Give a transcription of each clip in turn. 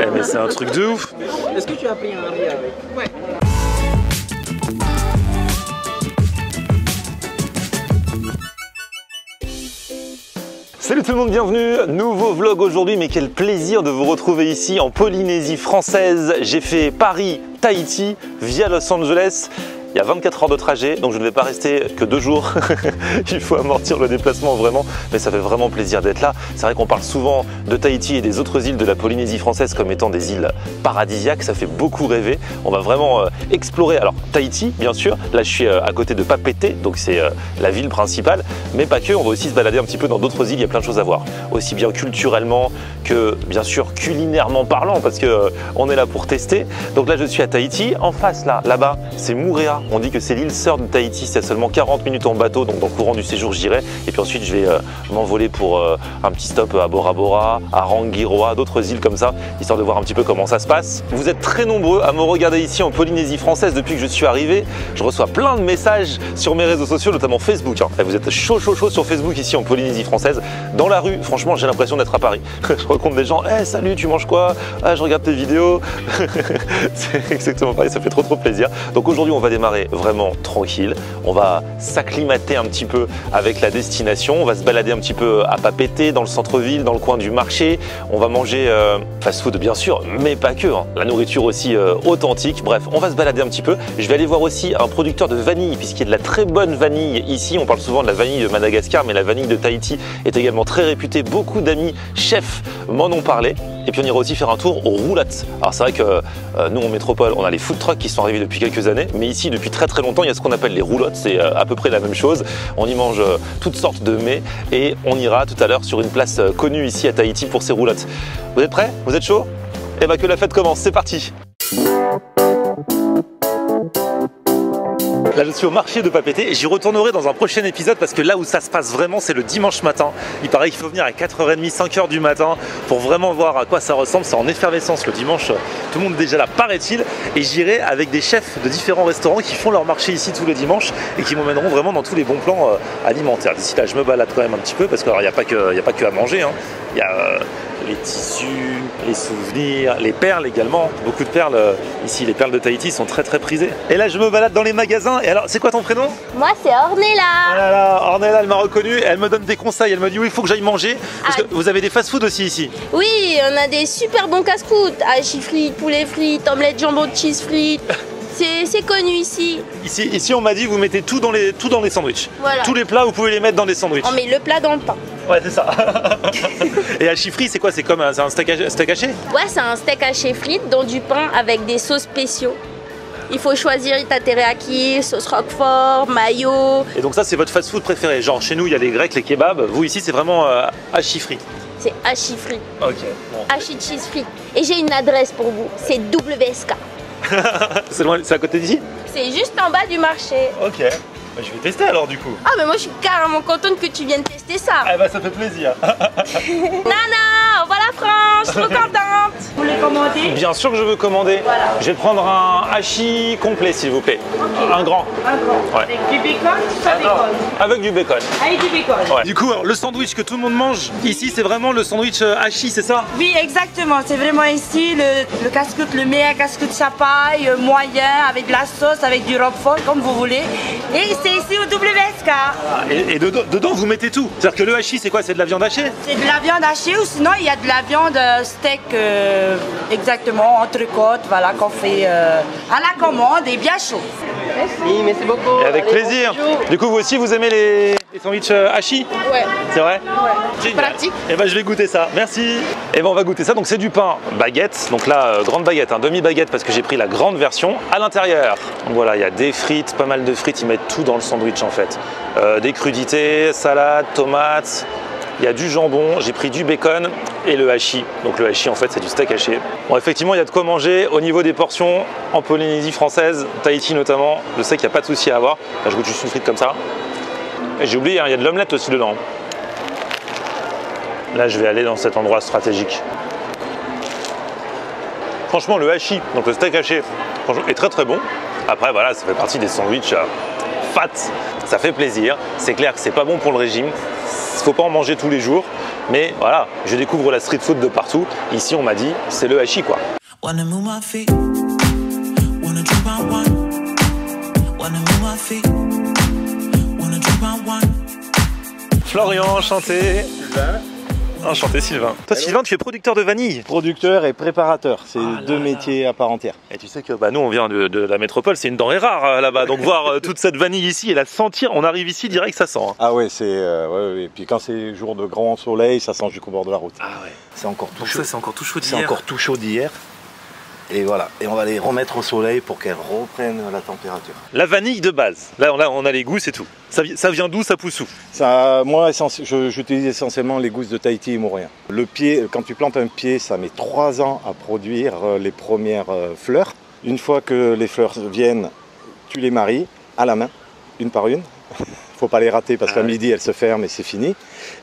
Eh, mais c'est un truc de ouf. Est-ce que tu as pris un riz avec? Ouais. Salut tout le monde, bienvenue, nouveau vlog aujourd'hui, mais quel plaisir de vous retrouver ici en Polynésie française. J'ai fait Paris-Tahiti via Los Angeles. Il y a 24 heures de trajet, donc je ne vais pas rester que 2 jours. Il faut amortir le déplacement vraiment, mais ça fait vraiment plaisir d'être là. C'est vrai qu'on parle souvent de Tahiti et des autres îles de la Polynésie française comme étant des îles paradisiaques, ça fait beaucoup rêver. On va vraiment explorer, alors Tahiti bien sûr, là je suis à côté de Papeete, donc c'est la ville principale, mais pas que, on va aussi se balader un petit peu dans d'autres îles, il y a plein de choses à voir. Aussi bien culturellement que bien sûr culinairement parlant, parce que on est là pour tester. Donc là je suis à Tahiti, en face là-bas c'est Moorea. On dit que c'est l'île sœur de Tahiti, c'est seulement 40 minutes en bateau, donc dans le courant du séjour j'irai. Et puis ensuite je vais m'envoler pour un petit stop à Bora Bora, à Rangiroa, d'autres îles comme ça, histoire de voir un petit peu comment ça se passe. Vous êtes très nombreux à me regarder ici en Polynésie française depuis que je suis arrivé. Je reçois plein de messages sur mes réseaux sociaux, notamment Facebook. Et vous êtes chaud sur Facebook ici en Polynésie française. Dans la rue, franchement j'ai l'impression d'être à Paris. Je rencontre des gens, hey, salut, tu manges quoi? Ah, je regarde tes vidéos. C'est exactement pareil, ça fait trop plaisir. Donc aujourd'hui on va démarrer vraiment tranquille, on va s'acclimater un petit peu avec la destination, on va se balader un petit peu à Papeete, dans le centre-ville, dans le coin du marché, on va manger fast-food bien sûr, mais pas que, hein. La nourriture aussi authentique, bref, on va se balader un petit peu. Je vais aller voir aussi un producteur de vanille, puisqu'il y a de la très bonne vanille ici, on parle souvent de la vanille de Madagascar, mais la vanille de Tahiti est également très réputée, beaucoup d'amis chefs m'en ont parlé. Et puis on ira aussi faire un tour aux roulottes. Alors c'est vrai que nous en métropole on a les food trucks qui sont arrivés depuis quelques années, mais ici depuis très longtemps il y a ce qu'on appelle les roulottes, c'est à peu près la même chose. On y mange toutes sortes de mets et on ira tout à l'heure sur une place connue ici à Tahiti pour ces roulottes. Vous êtes prêts? Vous êtes chaud? Et bah que la fête commence, c'est parti! Là je suis au marché de Papeete et j'y retournerai dans un prochain épisode parce que là où ça se passe vraiment c'est le dimanche matin. Il paraît qu'il faut venir à 4h30, 5h du matin pour vraiment voir à quoi ça ressemble. C'est en effervescence le dimanche, tout le monde est déjà là paraît-il. Et j'irai avec des chefs de différents restaurants qui font leur marché ici tous les dimanches et qui m'emmèneront vraiment dans tous les bons plans alimentaires. D'ici là je me balade quand même un petit peu parce qu'il n'y a pas que à manger, hein. Il y a les tissus, les souvenirs, les perles également. Beaucoup de perles ici, les perles de Tahiti sont très prisées. Et là je me balade dans les magasins. Et alors c'est quoi ton prénom? Moi c'est Ornella. Oh là là, Ornella elle m'a reconnue, elle me donne des conseils, elle me dit oui il faut que j'aille manger. Parce que vous avez des fast-food aussi ici? Oui, on a des super bons casse-croûtes. Hachis frites, poulet frites, omelette jambon cheese frites. C'est connu ici. Ici on m'a dit vous mettez tout dans les sandwichs. Voilà. Tous les plats vous pouvez les mettre dans des sandwichs. On met le plat dans le pain. Ouais c'est ça. Et hachis frit c'est quoi? C'est comme un steak haché? Ouais c'est un steak haché frites dans du pain avec des sauces spéciaux. Il faut choisir ta teriyaki, sauce roquefort, mayo. Et donc ça c'est votre fast-food préféré? Genre chez nous il y a les grecs, les kebabs. Vous ici c'est vraiment hachis frit? C'est hachis frit. Ok. Bon. Hachis cheese frites. Et j'ai une adresse pour vous, c'est WSK. C'est à côté d'ici? C'est juste en bas du marché. Ok. Bah, je vais tester alors du coup. Ah mais moi je suis carrément contente que tu viennes tester ça. Eh bah ça fait plaisir. Nana, voilà France, trop contente. Vous voulez commander? Bien sûr que je veux commander. Voilà. Je vais prendre un hachis complet s'il vous plaît. Okay. Un grand. Un grand. Ouais. Avec du bacon, pas bacon. Avec du bacon. Avec du bacon. Ouais. Du coup, alors, le sandwich que tout le monde mange ici, c'est vraiment le sandwich hachis, c'est ça? Oui, exactement. C'est vraiment ici le casse-croûte, le meilleur casse-croûte chapaille, moyen, avec de la sauce, avec du roquefort, comme vous voulez. Et c'est ici au WSK. Ah, et dedans, vous mettez tout. C'est-à-dire que le hachis, c'est quoi? C'est de la viande hachée? C'est de la viande hachée ou sinon il y a de la viande steak, exactement, entrecôte, voilà, qu'on fait à la commande et bien chaud. Merci, merci beaucoup. Et avec plaisir. Bonjour. Du coup, vous aussi, vous aimez les sandwichs hachis? Ouais. C'est vrai? Ouais. Pratique. Et ben je vais goûter ça. Merci. Et ben on va goûter ça. Donc c'est du pain baguette. Donc là, grande baguette, demi-baguette parce que j'ai pris la grande version. À l'intérieur, donc voilà, il y a des frites, pas mal de frites. Ils mettent tout dans le sandwich en fait. Des crudités, salade, tomates. Il y a du jambon, j'ai pris du bacon et le hachis. Donc le hachis en fait c'est du steak haché. Bon effectivement il y a de quoi manger au niveau des portions en Polynésie française, Tahiti notamment. Je sais qu'il n'y a pas de souci à avoir. Là je goûte juste une frite comme ça. Et j'ai oublié, hein, il y a de l'omelette aussi dedans. Là je vais aller dans cet endroit stratégique. Franchement le hachis, donc le steak haché, est très bon. Après voilà, ça fait partie des sandwichs fat. Ça fait plaisir. C'est clair que c'est pas bon pour le régime. Il ne faut pas en manger tous les jours, Mais voilà, je découvre la street food de partout. Ici, on m'a dit, c'est le hachis quoi. Wanna move my feet, wanna drink my wine, wanna move my feet, wanna drink my wine. Florian, enchanté. Enchanté Sylvain. Toi Sylvain, tu es producteur de vanille. Producteur et préparateur, c'est deux métiers à part entière. Et tu sais que nous on vient de la métropole, c'est une denrée rare là-bas. Donc voir toute cette vanille ici et la sentir, on arrive ici direct, ça sent. Hein. Ah ouais, c'est ouais. Puis quand c'est jour de grand soleil, ça sent jusqu'au bord de la route. Ah ouais. C'est encore tout chaud. Ça c'est encore tout chaud d'hier. C'est encore tout chaud d'hier. Et voilà, et on va les remettre au soleil pour qu'elles reprennent la température. La vanille de base, là on a les gousses et tout. Ça vient d'où, ça pousse où? Ça, moi, j'utilise essentiellement les gousses de Tahiti et Mourien. Le pied, quand tu plantes un pied, ça met 3 ans à produire les premières fleurs. Une fois que les fleurs viennent, tu les maries à la main, une par une. Faut pas les rater parce qu'à midi, elles se ferment et c'est fini.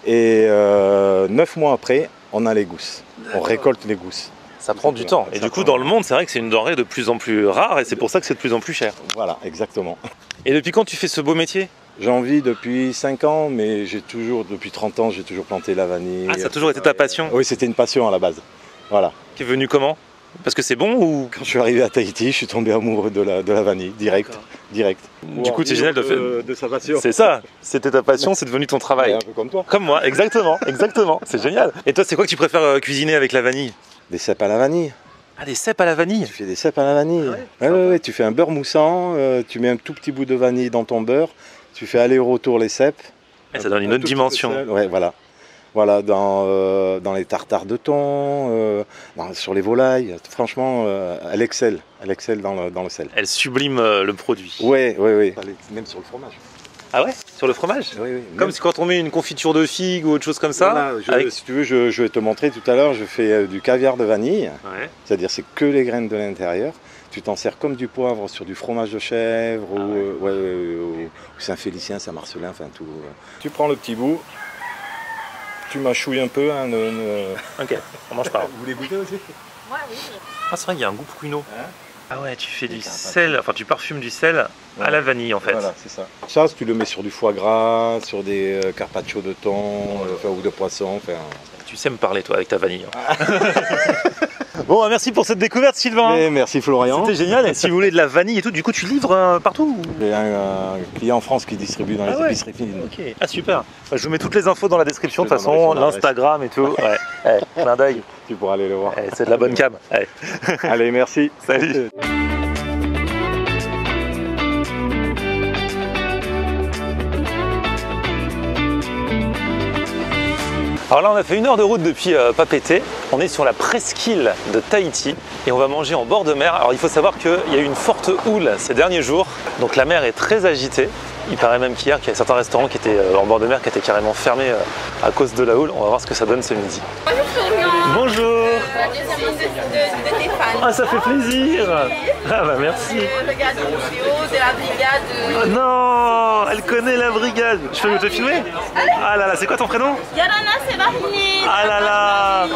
Et 9 mois après, on a les gousses. On récolte les gousses. Ça prend du temps. Et du coup, dans le monde, c'est vrai que c'est une denrée de plus en plus rare et c'est pour ça que c'est de plus en plus cher. Voilà, exactement. Et depuis quand tu fais ce beau métier? J'en vis depuis 5 ans, mais depuis 30 ans, j'ai toujours planté la vanille. Ah, ça a toujours été ta passion? Oui, c'était une passion à la base. Voilà. Qui est venue comment? Parce que c'est bon ou? Quand je suis arrivé à Tahiti, je suis tombé amoureux de la vanille, direct. Du coup, c'est génial de sa passion. C'est ça, c'était ta passion, c'est devenu ton travail. Un peu comme toi. Comme moi, exactement, c'est génial. Et toi, c'est quoi que tu préfères cuisiner avec la vanille? Des cèpes à la vanille. Ah, des cèpes à la vanille? Tu fais des cèpes à la vanille. Ouais, tu fais un beurre moussant, tu mets un tout petit bout de vanille dans ton beurre, tu fais aller-retour les cèpes. Et ça donne une autre dimension. Ouais, voilà. Voilà, dans les tartares de thon, sur les volailles. Franchement, elle excelle dans le sel. Elle sublime le produit. Oui. Même sur le fromage. Ah ouais? Sur le fromage? Oui. Comme quand on met une confiture de figue ou autre chose comme ça. Voilà, si tu veux, je vais te montrer tout à l'heure, je fais du caviar de vanille. Ouais. C'est-à-dire c'est que les graines de l'intérieur. Tu t'en sers comme du poivre sur du fromage de chèvre ou Saint-Félicien, Saint-Marcelin, enfin tout. Tu prends le petit bout, tu mâchouilles un peu. Ok, on mange pas. Vous voulez goûter aussi? Ouais, oui. Ah, c'est vrai qu'il y a un goût pruneau. Hein? Ah ouais, tu fais du sel, enfin tu parfumes du sel à la vanille en fait. Voilà, c'est ça. Ça, tu le mets sur du foie gras, sur des carpaccio de thon ou de poisson. Tu sais me parler toi avec ta vanille. Bon, merci pour cette découverte Sylvain. Et merci Florian. C'était génial. Et si vous voulez de la vanille et tout, du coup tu livres partout ou... J'ai un client en France qui distribue dans les épiceries fines. Ok. Ah super. Je vous mets toutes les infos dans la description de toute façon, l'Instagram et tout. Ouais. Clin d'œil. Tu pourras aller le voir. C'est de la bonne cam. Allez, merci. Salut. Alors là on a fait 1 heure de route depuis Papeete, on est sur la presqu'île de Tahiti et on va manger en bord de mer. Alors il faut savoir qu'il y a eu une forte houle ces derniers jours, donc la mer est très agitée. Il paraît même qu'hier qu'il y a certains restaurants qui étaient en bord de mer qui étaient carrément fermés à cause de la houle. On va voir ce que ça donne ce midi. Bonjour. La deuxième de Stéphane. Ah ça fait plaisir. Ah bah merci. Regarde le vidéo de la brigade. Oh non, elle connaît la brigade. Je peux te filmer? Ah là là, c'est quoi ton prénom? Yarana Sebahni. Ah là là,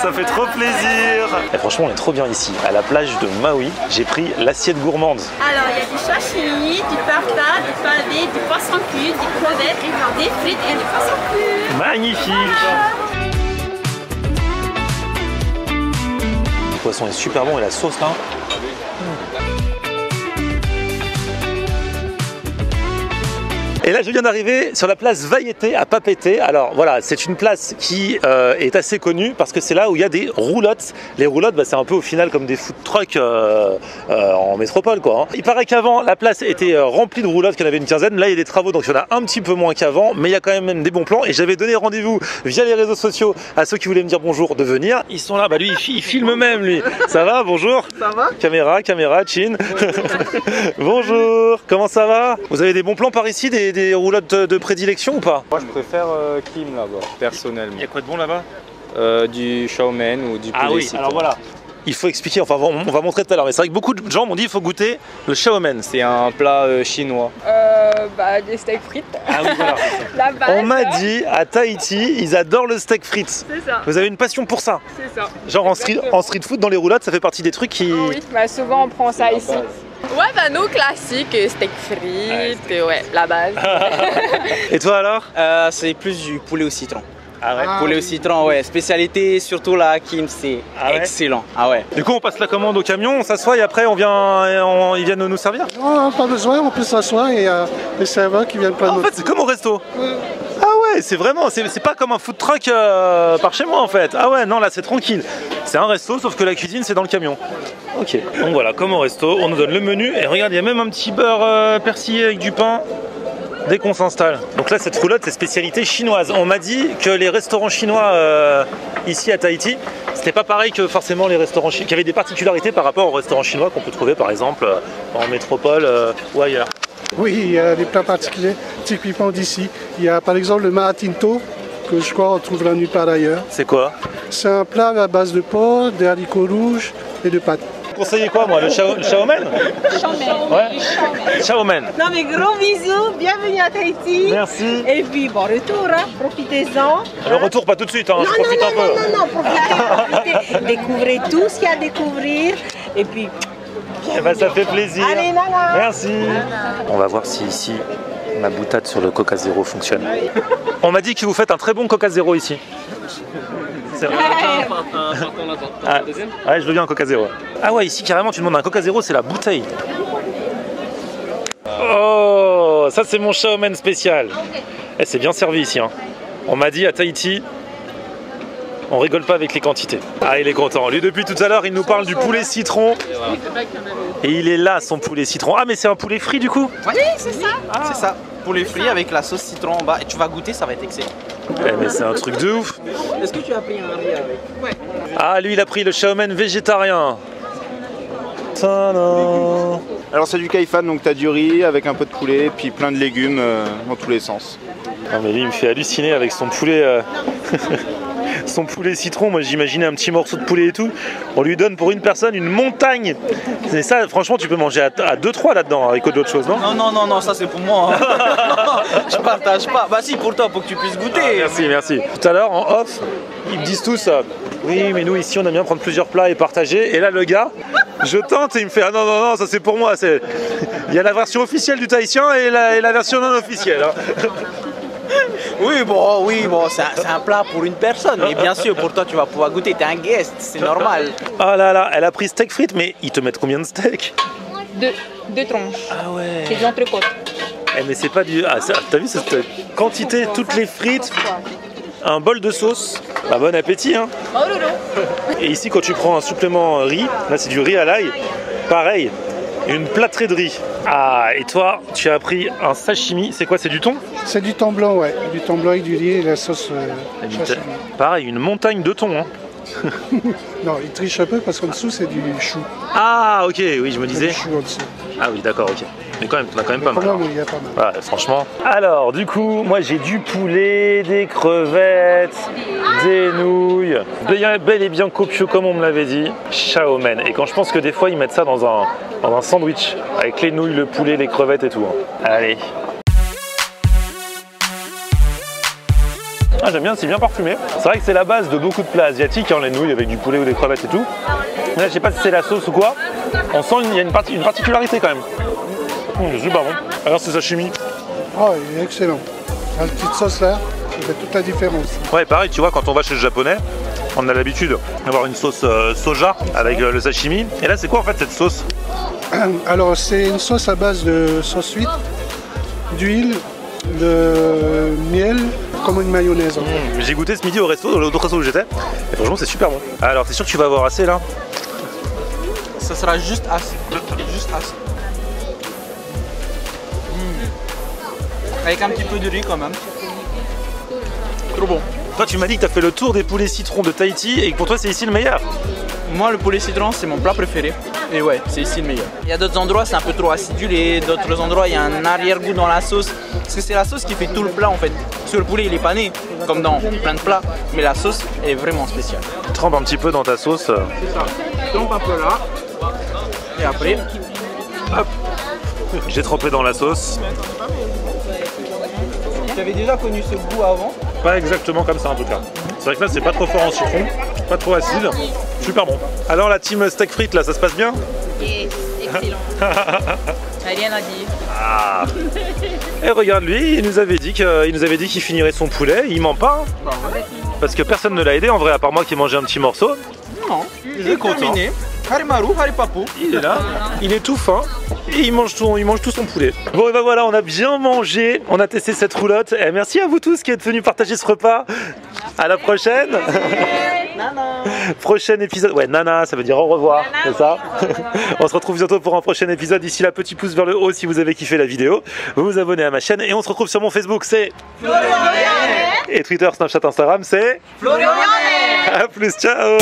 ça fait trop plaisir. Et franchement, on est trop bien ici, à la plage de Maui. J'ai pris l'assiette gourmande. Alors, il y a du sashimi, du tartare, du pavé, du poisson cuit, des crevettes, des frites et du poisson cuit. Magnifique. Le poisson est super bon et la sauce là. Et là, je viens d'arriver sur la place Vaiete à Papeete. Alors voilà, c'est une place qui est assez connue parce que c'est là où il y a des roulottes. Les roulottes, c'est un peu au final comme des food trucks en métropole, quoi. Il paraît qu'avant, la place était remplie de roulottes, qu'il y en avait une quinzaine. Là, il y a des travaux, donc il y en a un petit peu moins qu'avant, mais il y a quand même des bons plans. Et j'avais donné rendez-vous via les réseaux sociaux à ceux qui voulaient me dire bonjour de venir. Ils sont là, bah lui, il filme même, lui. Ça va, bonjour. Ça va. Caméra, chin. Bonjour, comment ça va? Vous avez des bons plans par ici, des roulottes de prédilection ou pas? Moi je préfère Kim là-bas, personnellement. Il y a quoi de bon là-bas? Du shaw mein ou du poulet Ah oui, citron. alors voilà. Il faut expliquer, enfin on va montrer tout à l'heure, mais c'est vrai que beaucoup de gens m'ont dit qu'il faut goûter le shaw mein. C'est un plat chinois. Des steaks frites. Ah oui, voilà. La base. On m'a dit à Tahiti, ils adorent le steak frites. C'est ça. Vous avez une passion pour ça? C'est ça. Genre en street food, dans les roulottes, ça fait partie des trucs qui... Oh oui, souvent on prend ça ici. Ouais, nous classiques, steak frites, ouais, la base. Et toi alors? C'est plus du poulet au citron. Ah ouais. Poulet au citron, ouais. Spécialité, surtout la Kim, c'est excellent. Ah ouais. Du coup, on passe la commande au camion, on s'assoit et après ils viennent nous servir? Non, pas besoin, on peut s'asseoir et il y a les serveurs qui viennent prendre. En fait, c'est comme au resto. Ah ouais, c'est vraiment, c'est pas comme un food truck par chez moi en fait. Ah ouais, non, là c'est tranquille. C'est un resto, sauf que la cuisine c'est dans le camion. Ok, donc voilà, comme au resto, on nous donne le menu et regarde, il y a même un petit beurre persillé avec du pain dès qu'on s'installe. Donc là, cette roulotte, c'est spécialité chinoise. On m'a dit que les restaurants chinois ici à Tahiti, c'était pas pareil que forcément les restaurants chinois, qu'il y avait des particularités par rapport aux restaurants chinois qu'on peut trouver par exemple en métropole ou ailleurs. Oui, il y a des plats particuliers, typiquement d'ici. Il y a par exemple le maatinto, que je crois on trouvera nulle part ailleurs. C'est quoi? C'est un plat à base de porc, de haricots rouges et de pâtes. Vous conseillez quoi, moi? Le shaomen? Ouais. Shaomen. Non mais gros bisous, bienvenue à Tahiti. Merci. Et puis bon retour, hein, profitez-en. Le retour pas tout de suite, hein. Je profite un peu. Non, profitez, découvrez tout ce qu'il y a à découvrir. Et puis... Eh ben, ça fait plaisir. Allez, nana. Merci. On va voir si ici ma boutade sur le Coca Zéro fonctionne. On m'a dit que vous faites un très bon Coca Zéro ici. C'est vrai. Ah, ouais, je veux bien un Coca Zéro. Ah ouais, ici carrément tu demandes un Coca Zéro, c'est la bouteille. Oh, ça c'est mon shaomen spécial. Eh, c'est bien servi ici. Hein. On m'a dit à Tahiti, on rigole pas avec les quantités. Ah, il est content. Lui, depuis tout à l'heure, il nous parle du poulet citron. Et il est là, son poulet citron. Ah, mais c'est un poulet frit du coup? Oui, c'est ça. Ah. C'est ça. Poulet frit avec la sauce citron en bas. Et tu vas goûter, ça va être excellent. Eh, mais c'est un truc de ouf. Est-ce que tu as pris un riz avec? Ouais. Ah, lui, il a pris le shaomen végétarien. Tadam. Alors c'est du kaifan, donc t'as du riz avec un peu de poulet, puis plein de légumes dans tous les sens. Non mais lui il me fait halluciner avec son poulet, son poulet citron. Moi j'imaginais un petit morceau de poulet et tout. On lui donne pour une personne une montagne. C'est ça, franchement tu peux manger à 2-3 là-dedans avec d'autres choses, non? Non, ça c'est pour moi. Hein. Je partage pas. Bah si, pour toi, pour que tu puisses goûter. Ah, merci. Tout à l'heure en off, ils me disent tous oui mais nous ici on aime bien prendre plusieurs plats et partager. Et là le gars, je tente et il me fait ah non, ça c'est pour moi. Il y a la version officielle du tahitien et la version non officielle. Hein. Oui, bon, c'est un plat pour une personne, mais bien sûr, pour toi, tu vas pouvoir goûter, t'es un guest, c'est normal. Ah là, elle a pris steak frites, mais ils te mettent combien de steaks? Deux tranches. Ah ouais. C'est de l'entrecôte. Eh mais c'est pas du... Ah, t'as vu cette quantité, toutes les frites, un bol de sauce. Bah bon appétit, hein. Et ici, quand tu prends un supplément riz, là c'est du riz à l'ail, pareil. Une plâtrée de riz. Ah, et toi, tu as pris un sashimi. C'est quoi? C'est du thon? C'est du thon blanc, ouais. Du thon blanc avec du riz et la sauce sashimi. Pareil, une montagne de thon. Hein. Non, il triche un peu parce qu'en dessous, c'est du chou. Ah, ok, oui, je me disais. Du chou en dessous. Ah oui, d'accord, ok. Mais quand même, t'en as quand même pas mal. Oui, il y a pas mal. Ouais, franchement. Alors, du coup, moi j'ai du poulet, des crevettes, des nouilles. Bel et bien copieux comme on me l'avait dit. Shaomen. Et quand je pense que des fois ils mettent ça dans un sandwich avec les nouilles, le poulet, les crevettes et tout. Hein. Allez. Ah, j'aime bien, c'est bien parfumé. C'est vrai que c'est la base de beaucoup de plats asiatiques, hein, les nouilles avec du poulet ou des crevettes et tout. Là, je sais pas si c'est la sauce ou quoi. On sent qu'il y a une particularité quand même. C'est super bon. Alors c'est sashimi. Oh, il est excellent. La petite sauce là, ça fait toute la différence. Ouais, pareil, tu vois, quand on va chez le japonais, on a l'habitude d'avoir une sauce soja avec le sashimi. Et là, c'est quoi en fait cette sauce? Alors, c'est une sauce à base de sauce huître, d'huile, de miel, comme une mayonnaise. En fait. J'ai goûté ce midi au resto, dans l'autre resto où j'étais. Et franchement, c'est super bon. Alors, t'es sûr que tu vas avoir assez là? Ça sera juste assez. Juste assez. Avec un petit peu de riz quand même. Trop bon. Toi tu m'as dit que tu as fait le tour des poulets citrons de Tahiti et que pour toi c'est ici le meilleur. Moi le poulet citron c'est mon plat préféré. Et ouais, c'est ici le meilleur. Il y a d'autres endroits c'est un peu trop acidulé, d'autres endroits il y a un arrière-goût dans la sauce. Parce que c'est la sauce qui fait tout le plat en fait. Sur le poulet il est pané, comme dans plein de plats, mais la sauce est vraiment spéciale. Trempe un petit peu dans ta sauce. C'est ça. Trempe un peu là. Et après, hop. J'ai trempé dans la sauce. Tu avais déjà connu ce goût avant? Pas exactement comme ça en tout cas. C'est vrai que là c'est pas trop fort en citron, pas trop acide, super bon. Alors la team steak frites là, ça se passe bien? Yes, excellent. Rien à dire. Ah. Et regarde lui, il nous avait dit qu'il finirait son poulet, il ment pas. Hein. Parce que personne ne l'a aidé en vrai, à part moi qui ai mangé un petit morceau. Non, il est content. Terminé. Harimaru, Haripapu. Il est là, il est tout fin et il mange tout son poulet. Bon et ben voilà, on a bien mangé, on a testé cette roulotte. Et merci à vous tous qui êtes venus partager ce repas. À la prochaine. Nana. Prochain épisode. Ouais, nana, ça veut dire au revoir, c'est ça. On se retrouve bientôt pour un prochain épisode. D'ici là, petit pouce vers le haut si vous avez kiffé la vidéo. Vous vous abonnez à ma chaîne et on se retrouve sur mon Facebook, c'est Florian Vianney. Et Twitter, Snapchat, Instagram, c'est Florian Vianney. A plus, ciao.